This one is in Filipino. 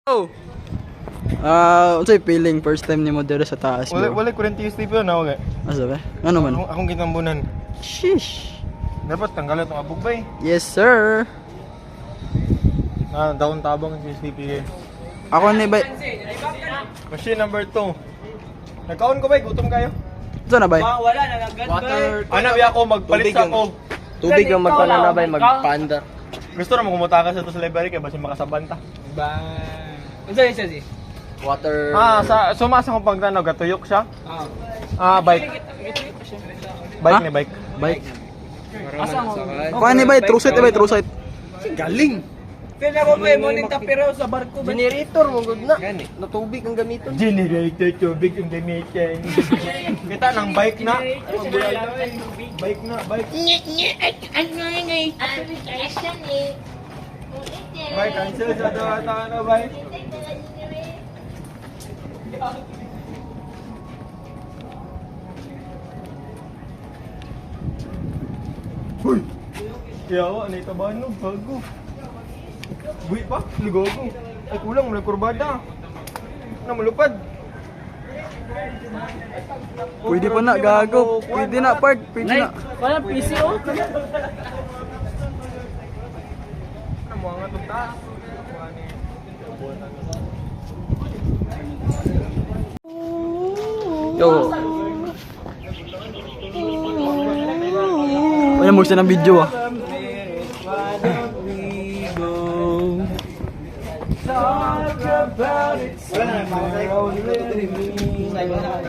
Oh. Unsay feeling first time nimo dere sa taas, bro? Wala kurente yung sleep na wala. Asa ba? Ano man? Akong gitambunan. Sheesh. Dapat tanggalan tong abog bay. Yes, sir. Daon tabang si sleepy. Ako ni ba? Machine number 2. Nagkaon ko bay, gutom kayo. Saan na ba? Wala na agad. Ana biya ako magpalit sa ako. Tubig ang magpananabay, magpanda. Gusto na mo kumutakas sa to sa library kay basi makasabanta. Ba. Unsa yun siya si? Water. Sumasa ko pagtanaw gatuyok siya. Bike. Bike ni bike. Bike. Asa mo? Kuha ni ba? True site ba? True site. Galing. Kaya ko ba mo ning tapiro sa barko ba? Generator mo gud na. Na tubig ang gamiton. Generator tubig ang gamitin. Kita ng bike na. Bike na, bike. Bike cancel sa daw na bike. Hoy. Yawa, ano ito ba no? Bago. Buhi pa, ligogo. Ay kulang, may kurbada. Na malupad. Pwede pa na, gago. Pwede na, part. Pwede na. Wala PCO. Ano mo nga itong taas? Yo. Ano mo siya ng video ah. Wala na,